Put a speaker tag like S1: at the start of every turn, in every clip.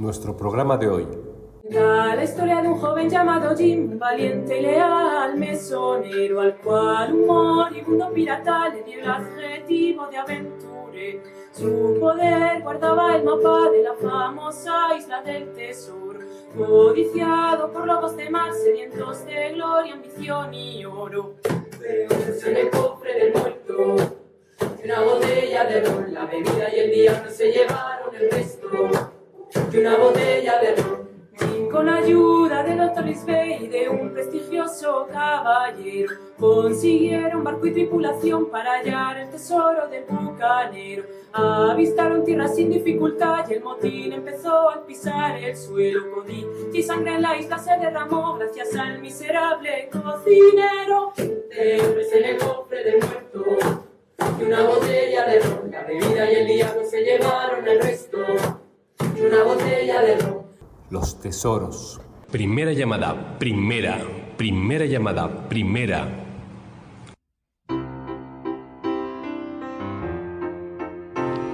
S1: Nuestro programa de hoy.
S2: La historia de un joven llamado Jim, valiente y leal, mesonero, al cual un moribundo pirata le dio el adjetivo de aventure. Su poder guardaba el mapa de la famosa isla del tesoro, codiciado por lobos de mar, sedientos de gloria, ambición y oro. Pero en el cofre del muerto, y una botella de ron, la bebida y el diablo se llevaron el resto. Y una botella de ron, con ayuda del Dr. Lisbey y de un prestigioso caballero, consiguieron barco y tripulación para hallar el tesoro del bucanero. Avistaron tierra sin dificultad y el motín empezó al pisar el suelo. Codicia y sangre en la isla se derramó gracias al miserable cocinero. Dentro en el cofre del muerto y una botella de ron, la bebida y el diablo se llevaron el resto. Y una botella de ron.
S1: Los tesoros. Primera llamada, primera llamada, primera.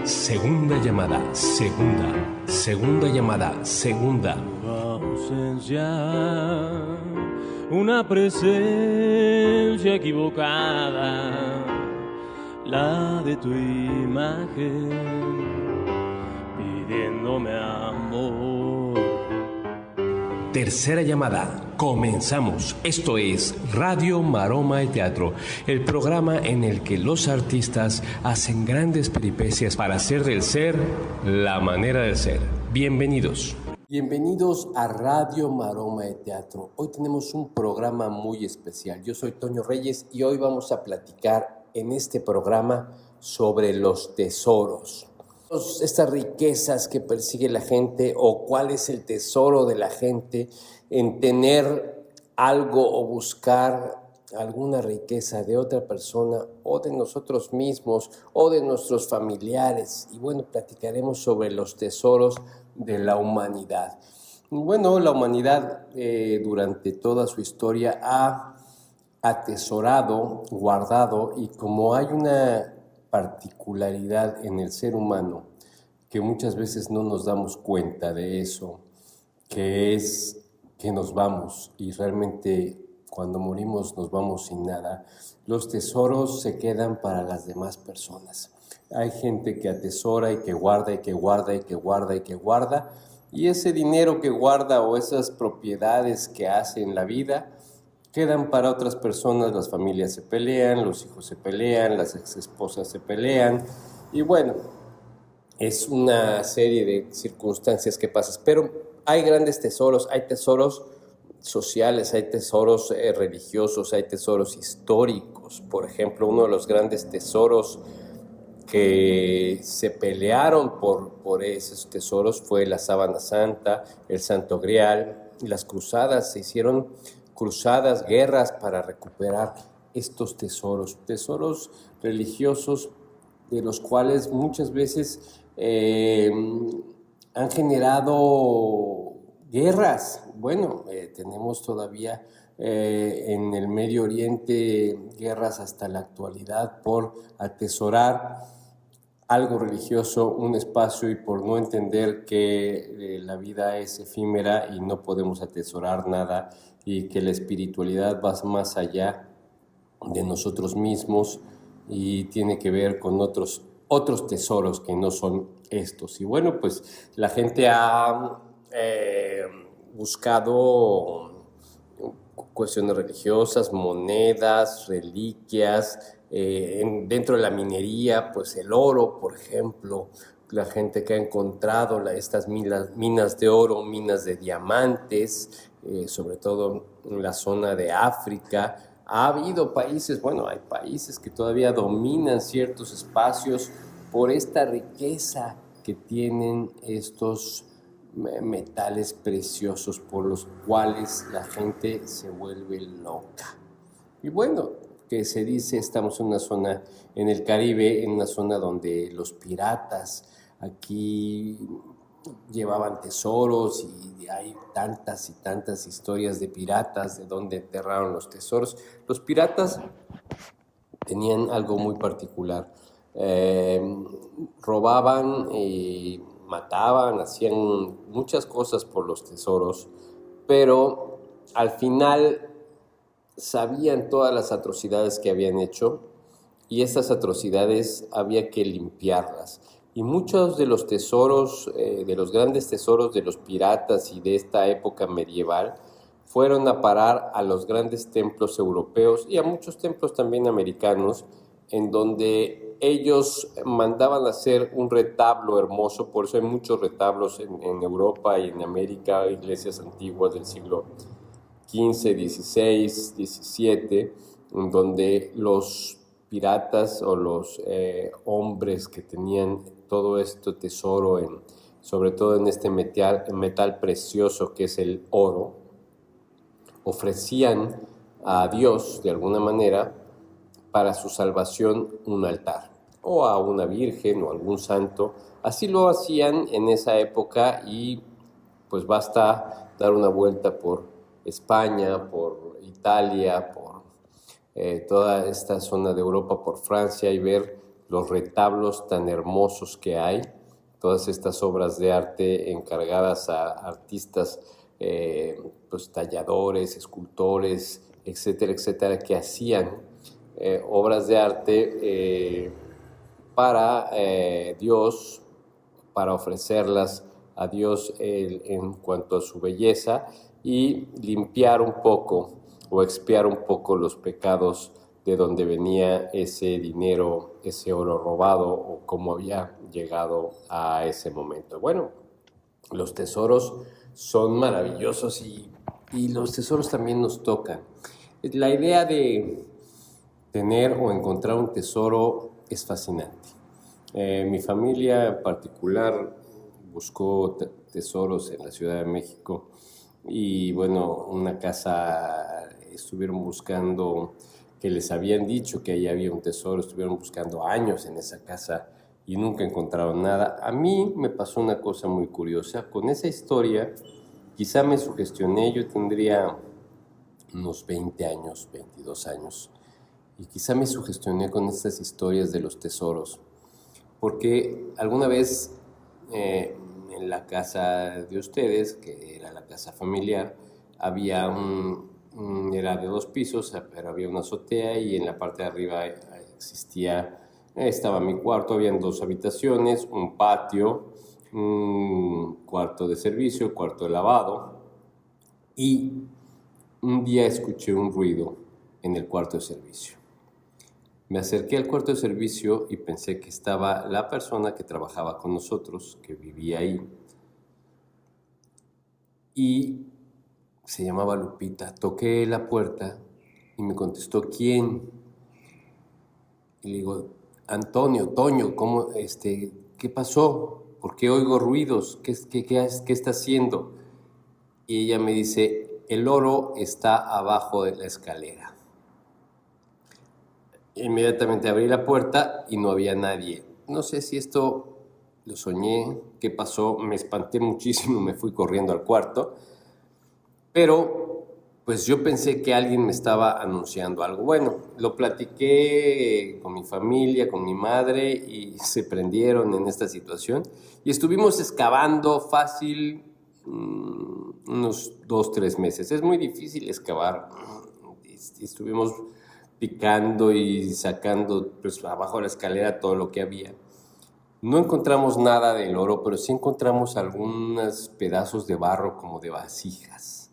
S1: Segunda llamada, segunda llamada, segunda.
S3: Tu ausencia, una presencia equivocada, la de tu imagen, pidiéndome amor.
S1: Tercera llamada, comenzamos. Esto es Radio Maroma y Teatro, el programa en el que los artistas hacen grandes peripecias para hacer del ser la manera de ser. Bienvenidos. Bienvenidos a Radio Maroma y Teatro. Hoy tenemos un programa muy especial. Yo soy Toño Reyes y hoy vamos a platicar en este programa sobre los tesoros. Estas riquezas que persigue la gente, o cuál es el tesoro de la gente en tener algo o buscar alguna riqueza de otra persona o de nosotros mismos o de nuestros familiares. Y bueno, platicaremos sobre los tesoros de la humanidad. Bueno, la humanidad durante toda su historia ha atesorado, guardado, y como hay una particularidad en el ser humano que muchas veces no nos damos cuenta de eso, que es que nos vamos y realmente cuando morimos nos vamos sin nada. Los tesoros se quedan para las demás personas. Hay gente que atesora y que guarda y que guarda y que guarda y que guarda, y ese dinero que guarda o esas propiedades que hace en la vida quedan para otras personas. Las familias se pelean, los hijos se pelean, las exesposas se pelean, y bueno, es una serie de circunstancias que pasan. Pero hay grandes tesoros, hay tesoros sociales, hay tesoros religiosos, hay tesoros históricos. Por ejemplo, uno de los grandes tesoros que se pelearon por esos tesoros fue la Sábana Santa, el Santo Grial. Las cruzadas, se hicieron cruzadas, guerras para recuperar estos tesoros religiosos, de los cuales muchas veces han generado guerras. Bueno, tenemos todavía en el Medio Oriente guerras hasta la actualidad por atesorar algo religioso, un espacio, y por no entender que la vida es efímera y no podemos atesorar nada, y que la espiritualidad va más allá de nosotros mismos y tiene que ver con otros tesoros que no son estos. Y bueno, pues la gente ha buscado cuestiones religiosas, monedas, reliquias, dentro de la minería, pues el oro, por ejemplo. La gente que ha encontrado estas minas de oro, minas de diamantes, sobre todo en la zona de África. Ha habido países, bueno, hay países que todavía dominan ciertos espacios por esta riqueza que tienen estos metales preciosos, por los cuales la gente se vuelve loca. Y bueno, que se dice, estamos en una zona, en el Caribe, en una zona donde los piratas aquí llevaban tesoros, y hay tantas y tantas historias de piratas, de dónde enterraron los tesoros. Los piratas tenían algo muy particular. Robaban mataban, hacían muchas cosas por los tesoros, pero al final sabían todas las atrocidades que habían hecho y estas atrocidades había que limpiarlas. Y muchos de los tesoros, de los grandes tesoros de los piratas y de esta época medieval, fueron a parar a los grandes templos europeos y a muchos templos también americanos, en donde ellos mandaban a hacer un retablo hermoso. Por eso hay muchos retablos en Europa y en América, iglesias antiguas del siglo XV, XVI, XVII, en donde los piratas o los hombres que tenían todo este tesoro, sobre todo en este metal precioso que es el oro, ofrecían a Dios de alguna manera para su salvación un altar, o a una virgen o algún santo. Así lo hacían en esa época y pues basta dar una vuelta por España, por Italia, por toda esta zona de Europa, por Francia, y ver los retablos tan hermosos que hay, todas estas obras de arte encargadas a artistas, pues talladores, escultores, etcétera, etcétera, que hacían obras de arte para Dios, para ofrecerlas a Dios en cuanto a su belleza y limpiar un poco o expiar un poco los pecados de donde venía ese dinero, ese oro robado o cómo había llegado a ese momento. Bueno, los tesoros son maravillosos y los tesoros también nos tocan. La idea de tener o encontrar un tesoro es fascinante. Mi familia en particular buscó tesoros en la Ciudad de México y bueno, una casa estuvieron buscando, que les habían dicho que ahí había un tesoro, estuvieron buscando años en esa casa y nunca encontraron nada. A mí me pasó una cosa muy curiosa. Con esa historia, quizá me sugestioné, yo tendría unos 20 años, 22 años, y quizá me sugestioné con estas historias de los tesoros, porque alguna vez en la casa de ustedes, que era la casa familiar, había era de 2 pisos, pero había una azotea y en la parte de arriba estaba mi cuarto, habían 2 habitaciones, un patio, un cuarto de servicio, cuarto de lavado, y un día escuché un ruido en el cuarto de servicio. Me acerqué al cuarto de servicio y pensé que estaba la persona que trabajaba con nosotros, que vivía ahí, y se llamaba Lupita. Toqué la puerta y me contestó, ¿quién? Y le digo, Antonio, Toño, ¿cómo, qué pasó? ¿Por qué oigo ruidos? ¿Qué está haciendo? Y ella me dice, el oro está abajo de la escalera. Inmediatamente abrí la puerta y no había nadie. No sé si esto lo soñé, qué pasó, me espanté muchísimo, me fui corriendo al cuarto, pero pues yo pensé que alguien me estaba anunciando algo. Bueno, lo platiqué con mi familia, con mi madre, y se prendieron en esta situación y estuvimos excavando fácil unos 2-3 meses. Es muy difícil excavar. Estuvimos picando y sacando pues abajo de la escalera todo lo que había. No encontramos nada del oro, pero sí encontramos algunos pedazos de barro como de vasijas.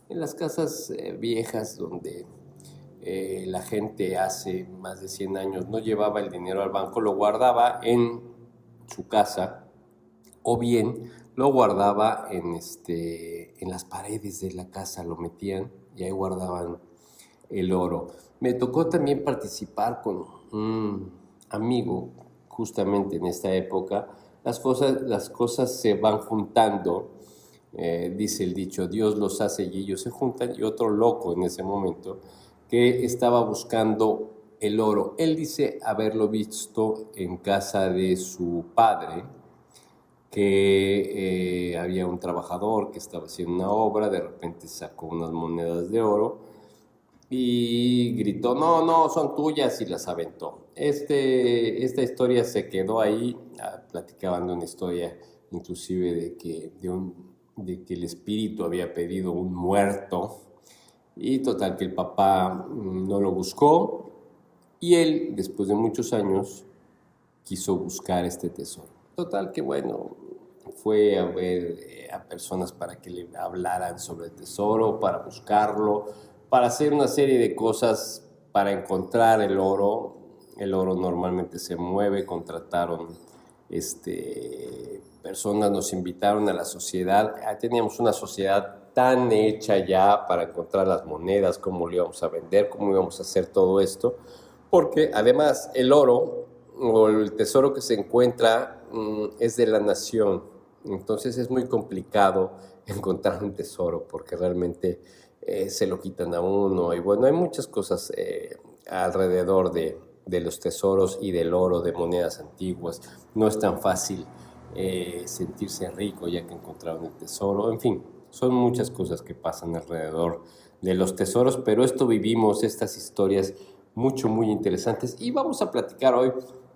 S1: En las casas viejas donde la gente hace más de 100 años no llevaba el dinero al banco, lo guardaba en su casa o bien lo guardaba en las paredes de la casa, lo metían y ahí guardaban el oro. Me tocó también participar con un amigo justamente en esta época. Las cosas se van juntando, dice el dicho, Dios los hace y ellos se juntan, y otro loco en ese momento que estaba buscando el oro. Él dice haberlo visto en casa de su padre, que había un trabajador que estaba haciendo una obra, de repente sacó unas monedas de oro y gritó, no, son tuyas, y las aventó. Esta historia se quedó ahí. Platicaban de una historia inclusive de que el espíritu había pedido un muerto, y total que el papá no lo buscó, y él, después de muchos años, quiso buscar este tesoro. Total que bueno, fue a ver a personas para que le hablaran sobre el tesoro, para buscarlo, para hacer una serie de cosas para encontrar el oro. El oro normalmente se mueve, contrataron personas, nos invitaron a la sociedad. Teníamos una sociedad tan hecha ya para encontrar las monedas, cómo lo íbamos a vender, cómo íbamos a hacer todo esto, porque además el oro o el tesoro que se encuentra es de la nación. Entonces es muy complicado encontrar un tesoro porque realmente se lo quitan a uno, y bueno, hay muchas cosas alrededor de los tesoros y del oro, de monedas antiguas. No es tan fácil sentirse rico ya que encontraron el tesoro. En fin, son muchas cosas que pasan alrededor de los tesoros, pero esto vivimos, estas historias muy interesantes, y vamos a platicar hoy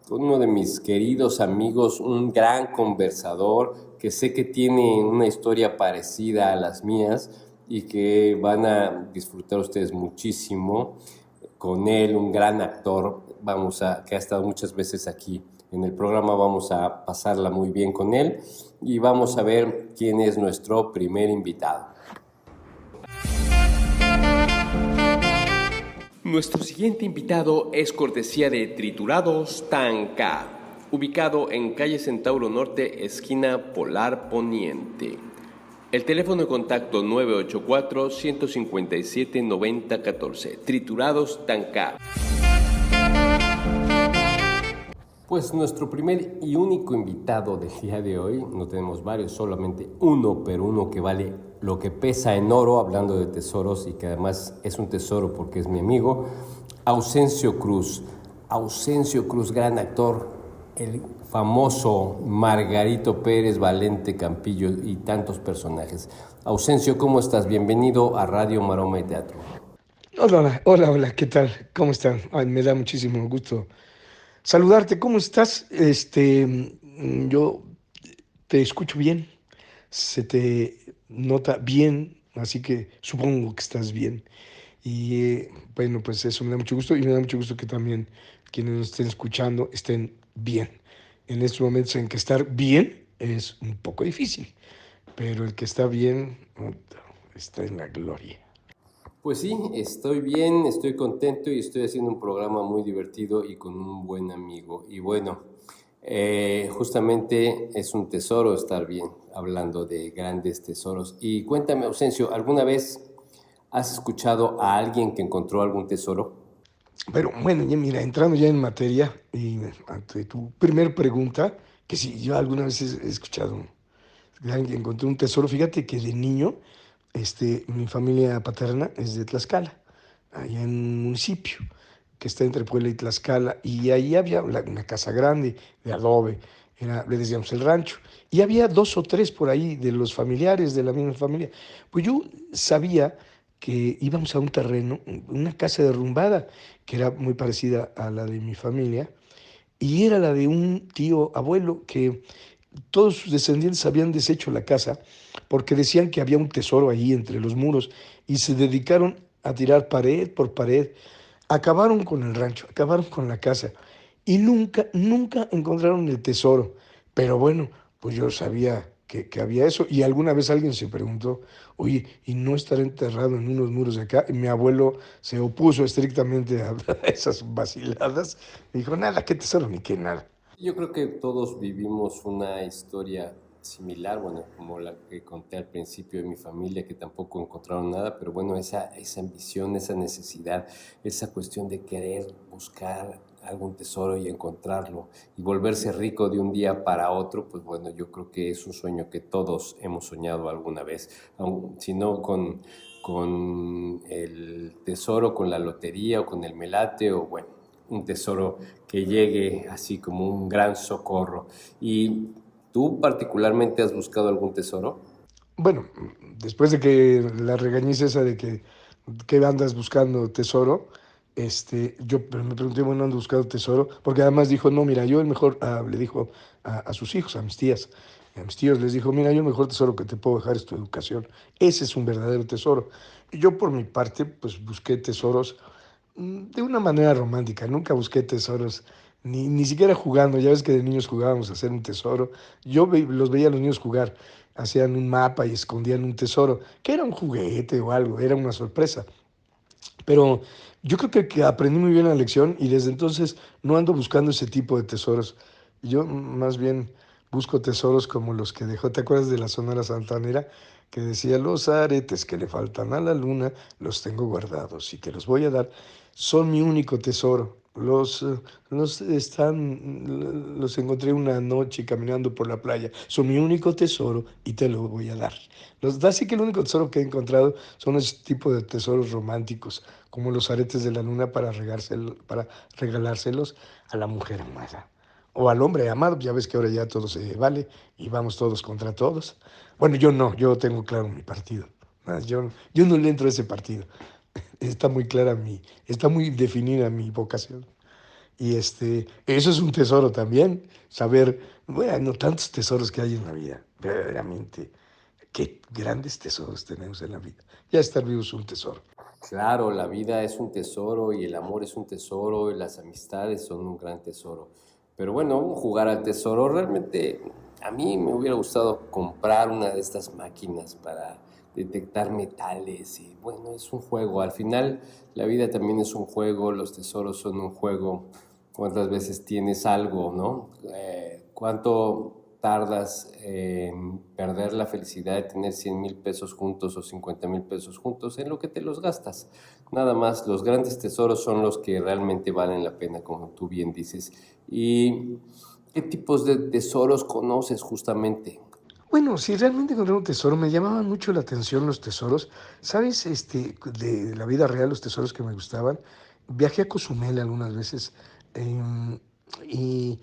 S1: con uno de mis queridos amigos, un gran conversador que sé que tiene una historia parecida a las mías y que van a disfrutar ustedes muchísimo con él, un gran actor, que ha estado muchas veces aquí en el programa. Vamos a pasarla muy bien con él y vamos a ver quién es nuestro primer invitado. Nuestro siguiente invitado es cortesía de Triturados Tanca, ubicado en calle Centauro Norte, esquina Polar Poniente. El teléfono de contacto 984-157-9014. Triturados Tanca. Pues nuestro primer y único invitado del día de hoy, no tenemos varios, solamente uno, pero uno que vale lo que pesa en oro, hablando de tesoros, y que además es un tesoro porque es mi amigo, Ausencio Cruz. Ausencio Cruz, gran actor, el famoso Margarito Pérez, Valente Campillo y tantos personajes. Ausencio, ¿cómo estás? Bienvenido a Radio Maroma y Teatro.
S4: Hola, ¿qué tal? ¿Cómo están? Ay, me da muchísimo gusto saludarte. ¿Cómo estás? Yo te escucho bien, se te nota bien, así que supongo que estás bien. Y bueno, pues eso me da mucho gusto, y me da mucho gusto que también quienes nos estén escuchando estén bien. En estos momentos en que estar bien es un poco difícil, pero el que está bien está en la gloria.
S1: Pues sí, estoy bien, estoy contento y estoy haciendo un programa muy divertido y con un buen amigo. Y bueno, justamente es un tesoro estar bien, hablando de grandes tesoros. Y cuéntame, Ausencio, ¿alguna vez has escuchado a alguien que encontró algún tesoro?
S4: Pero bueno, ya mira, entrando ya en materia, y ante tu primer pregunta, que sí, yo alguna vez he escuchado de alguien que encontró un tesoro. Fíjate que de niño, mi familia paterna es de Tlaxcala, allá en un municipio que está entre Puebla y Tlaxcala, y ahí había una casa grande de adobe, le decíamos el rancho, y había 2 o 3 por ahí de los familiares de la misma familia. Pues yo sabía que íbamos a un terreno, una casa derrumbada, que era muy parecida a la de mi familia, y era la de un tío abuelo que todos sus descendientes habían deshecho la casa porque decían que había un tesoro ahí entre los muros, y se dedicaron a tirar pared por pared. Acabaron con el rancho, acabaron con la casa, y nunca encontraron el tesoro. Pero bueno, pues yo sabía que había eso, y alguna vez alguien se preguntó, oye, ¿y no estará enterrado en unos muros de acá? Y mi abuelo se opuso estrictamente a esas vaciladas. Me dijo, nada, qué tesoro ni qué nada.
S1: Yo creo que todos vivimos una historia similar, bueno, como la que conté al principio de mi familia, que tampoco encontraron nada, pero bueno, esa ambición, esa necesidad, esa cuestión de querer buscar algún tesoro y encontrarlo y volverse rico de un día para otro, pues bueno, yo creo que es un sueño que todos hemos soñado alguna vez, si no con el tesoro, con la lotería o con el melate, o bueno, un tesoro que llegue así como un gran socorro. ¿Y tú particularmente has buscado algún tesoro?
S4: Bueno, después de que la regañiza esa de que andas buscando tesoro, yo me pregunté, bueno, ando buscando tesoro, porque además dijo, no, mira, yo el mejor, le dijo a sus hijos, a mis tías, Y a mis tíos les dijo, mira, yo el mejor tesoro que te puedo dejar es tu educación. Ese es un verdadero tesoro. Y yo por mi parte, pues busqué tesoros de una manera romántica. Nunca busqué tesoros, ni siquiera jugando. Ya ves que de niños jugábamos a hacer un tesoro. Los veía a los niños jugar. Hacían un mapa y escondían un tesoro, que era un juguete o algo, era una sorpresa. Pero yo creo que aprendí muy bien la lección y desde entonces no ando buscando ese tipo de tesoros. Yo más bien busco tesoros como los que dejó, ¿te acuerdas de la Sonora Santanera? Que decía, los aretes que le faltan a la luna, los tengo guardados y te los voy a dar. Son mi único tesoro. Los encontré una noche caminando por la playa. Son mi único tesoro y te lo voy a dar. Así que el único tesoro que he encontrado son ese tipo de tesoros románticos, como los aretes de la luna para regalárselos a la mujer amada. O al hombre amado, ya ves que ahora ya todo se vale y vamos todos contra todos. Bueno, yo no, yo tengo claro mi partido. Yo no le entro a ese partido. Está muy definida mi vocación. Y eso es un tesoro también, saber, bueno, tantos tesoros que hay en la vida, verdaderamente, qué grandes tesoros tenemos en la vida. Ya estar vivo es un tesoro.
S1: Claro, la vida es un tesoro y el amor es un tesoro y las amistades son un gran tesoro. Pero bueno, jugar al tesoro, realmente a mí me hubiera gustado comprar una de estas máquinas para detectar metales y bueno, es un juego. Al final la vida también es un juego, los tesoros son un juego. ¿Cuántas veces tienes algo, no? ¿Cuánto tardas en perder la felicidad de tener 100,000 pesos juntos o 50,000 pesos juntos en lo que te los gastas? Nada más, los grandes tesoros son los que realmente valen la pena, como tú bien dices. ¿Y qué tipos de tesoros conoces justamente?
S4: Bueno, si realmente encontré un tesoro, me llamaban mucho la atención los tesoros. ¿Sabes? De la vida real, los tesoros que me gustaban. Viajé a Cozumel algunas veces em, y,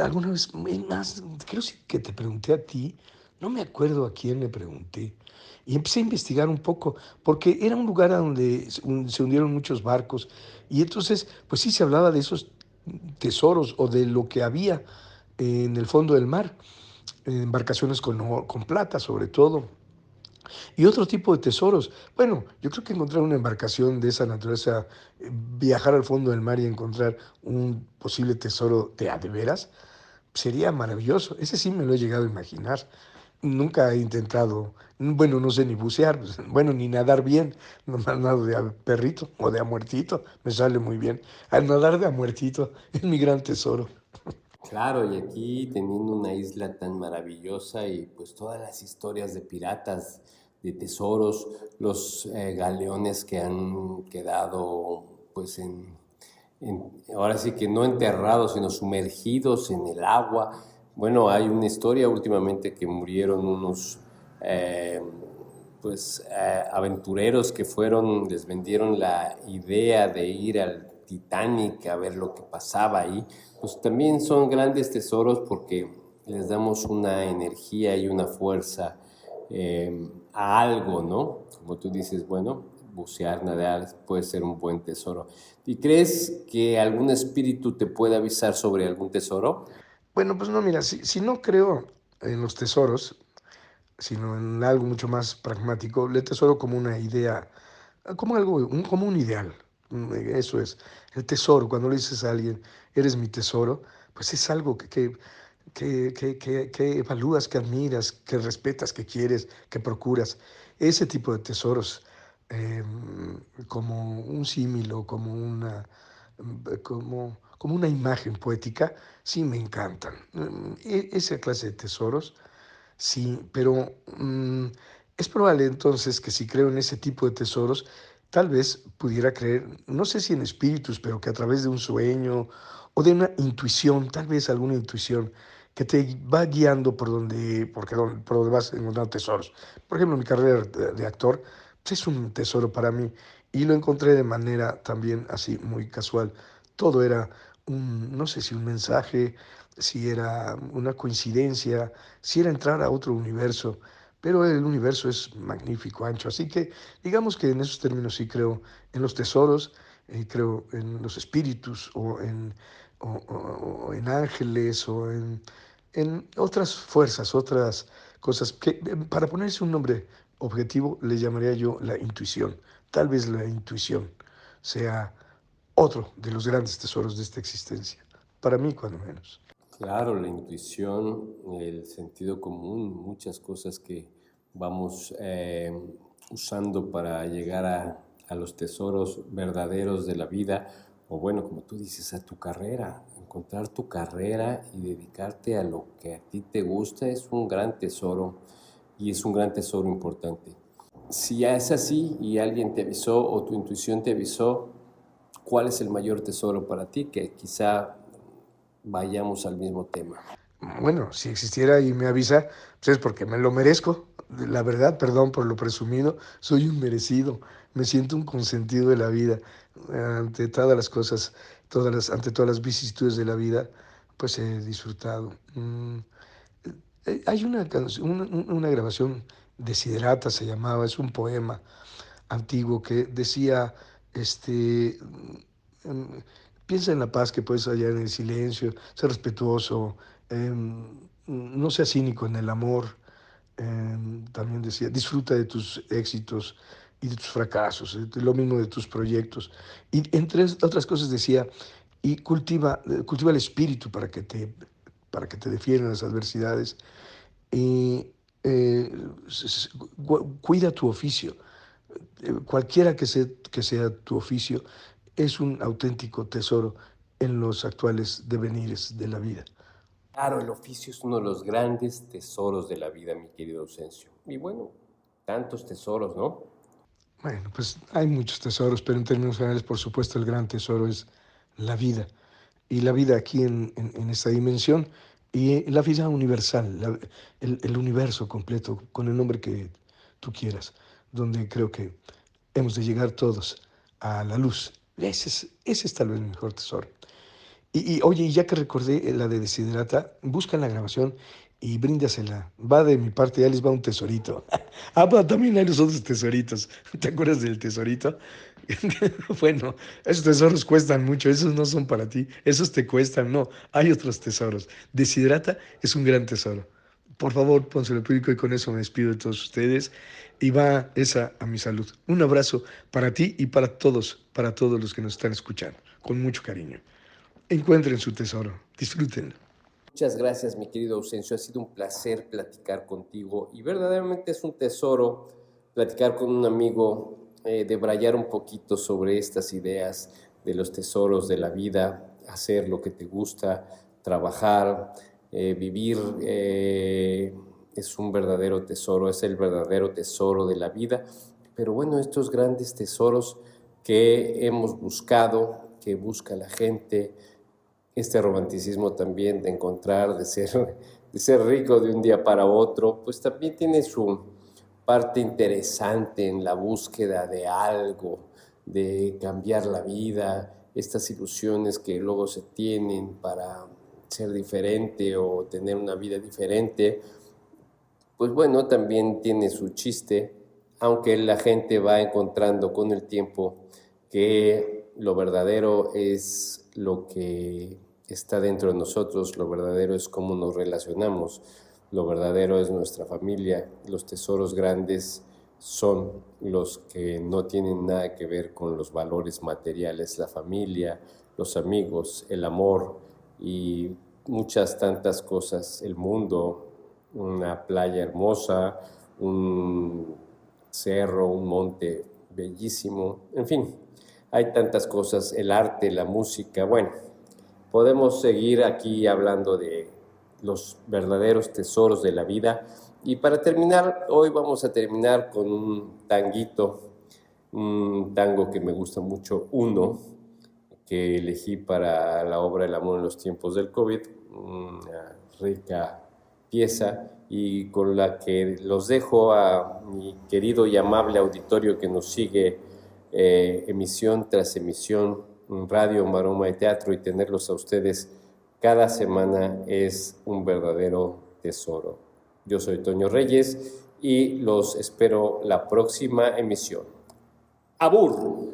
S4: alguna vez, más, creo sí que te pregunté a ti, no me acuerdo a quién le pregunté. Y empecé a investigar un poco, porque era un lugar a donde se hundieron muchos barcos. Y entonces, pues sí se hablaba de esos tesoros o de lo que había en el fondo del mar, embarcaciones con plata sobre todo, y otro tipo de tesoros. Bueno, yo creo que encontrar una embarcación de esa naturaleza, viajar al fondo del mar y encontrar un posible tesoro de veras, sería maravilloso. Ese sí me lo he llegado a imaginar. Nunca he intentado, bueno, no sé ni bucear, pues, bueno, ni nadar bien. No me nado de a perrito o de a muertito, me sale muy bien. Al nadar de a muertito es mi gran tesoro.
S1: Claro, y aquí teniendo una isla tan maravillosa y pues todas las historias de piratas, de tesoros, los galeones que han quedado pues ahora sí que no enterrados, sino sumergidos en el agua. Bueno, hay una historia últimamente que murieron unos eh, aventureros que les vendieron la idea de ir al Titanic a ver lo que pasaba ahí, pues también son grandes tesoros porque les damos una energía y una fuerza a algo, ¿no? Como tú dices, bueno, bucear, nadar puede ser un buen tesoro. ¿Y crees que algún espíritu te puede avisar sobre algún tesoro?
S4: Bueno, pues no, mira, si no creo en los tesoros, sino en algo mucho más pragmático, el tesoro como una idea, como algo, como un ideal. Eso es. El tesoro, cuando le dices a alguien, eres mi tesoro, pues es algo que evalúas, que admiras, que respetas, que quieres, que procuras. Ese tipo de tesoros, eh, como un símil o como una imagen poética, sí me encantan. Esa clase de tesoros. Sí, pero es probable entonces que si creo en ese tipo de tesoros, tal vez pudiera creer, no sé si en espíritus, pero que a través de un sueño o de una intuición, tal vez alguna intuición que te va guiando por donde vas encontrando tesoros. Por ejemplo, mi carrera de actor pues, es un tesoro para mí y lo encontré de manera también así muy casual. Todo era no sé si un mensaje, si era una coincidencia, si era entrar a otro universo, pero el universo es magnífico, ancho, así que digamos que en esos términos sí creo en los tesoros, creo en los espíritus o en ángeles en otras fuerzas, otras cosas, que para ponerse un nombre objetivo le llamaría yo la intuición. Tal vez la intuición sea otro de los grandes tesoros de esta existencia, para mí cuando menos.
S1: Claro, la intuición, el sentido común, muchas cosas que vamos usando para llegar a los tesoros verdaderos de la vida, o bueno, como tú dices, a tu carrera. Encontrar tu carrera y dedicarte a lo que a ti te gusta es un gran tesoro y es un gran tesoro importante. Si ya es así y alguien te avisó o tu intuición te avisó, ¿cuál es el mayor tesoro para ti? Que quizá vayamos al mismo tema.
S4: Bueno, si existiera y me avisa, pues es porque me lo merezco. La verdad, perdón por lo presumido, soy un merecido. Me siento un consentido de la vida. Ante todas las cosas, ante todas las vicisitudes de la vida, pues he disfrutado. Hay una grabación, Desiderata se llamaba, es un poema antiguo que decía, este, mm, piensa en la paz que puedes hallar en el silencio, sé respetuoso, no sea cínico en el amor. También decía, disfruta de tus éxitos y de tus fracasos, lo mismo de tus proyectos. Y entre otras cosas decía, y cultiva el espíritu para que te defiendan las adversidades. Y cuida tu oficio. Cualquiera que sea tu oficio, es un auténtico tesoro en los actuales devenires de la vida.
S1: Claro, el oficio es uno de los grandes tesoros de la vida, mi querido Ausencio. Y bueno, tantos tesoros, ¿no?
S4: Bueno, pues hay muchos tesoros, pero en términos generales, por supuesto, el gran tesoro es la vida. Y la vida aquí en esta dimensión, y la vida universal, el universo completo, con el nombre que tú quieras, donde creo que hemos de llegar todos a la luz. Ese es tal vez el mejor tesoro. Oye, ya que recordé la de Desiderata, busca la grabación y bríndasela. Va de mi parte, ya les va un tesorito. Pero también hay los otros tesoritos. ¿Te acuerdas del tesorito? Bueno, esos tesoros cuestan mucho, esos no son para ti, esos te cuestan, no, hay otros tesoros. Desiderata es un gran tesoro. Por favor, pónselo al público y con eso me despido de todos ustedes y va esa a mi salud. Un abrazo para ti y para todos los que nos están escuchando, con mucho cariño. Encuentren su tesoro, disfrútenlo.
S1: Muchas gracias, mi querido Ausencio. Ha sido un placer platicar contigo y verdaderamente es un tesoro platicar con un amigo, debrayar un poquito sobre estas ideas de los tesoros de la vida, hacer lo que te gusta, trabajar, vivir. Es un verdadero tesoro, es el verdadero tesoro de la vida. Pero bueno, estos grandes tesoros que hemos buscado, que busca la gente, este romanticismo también de encontrar, de ser rico de un día para otro, pues también tiene su parte interesante en la búsqueda de algo, de cambiar la vida, estas ilusiones que luego se tienen para ser diferente o tener una vida diferente, pues bueno, también tiene su chiste, aunque la gente va encontrando con el tiempo que lo verdadero es lo que está dentro de nosotros, lo verdadero es cómo nos relacionamos, lo verdadero es nuestra familia, los tesoros grandes son los que no tienen nada que ver con los valores materiales, la familia, los amigos, el amor y muchas tantas cosas, el mundo, una playa hermosa, un cerro, un monte bellísimo, en fin, hay tantas cosas, el arte, la música, bueno, podemos seguir aquí hablando de los verdaderos tesoros de la vida. Y para terminar, hoy vamos a terminar con un tanguito, un tango que me gusta mucho, Uno, que elegí para la obra El amor en los tiempos del COVID, una rica pieza y con la que los dejo a mi querido y amable auditorio que nos sigue emisión tras emisión en Radio Maroma de Teatro, y tenerlos a ustedes cada semana es un verdadero tesoro. Yo soy Toño Reyes y los espero la próxima emisión. ¡Abur!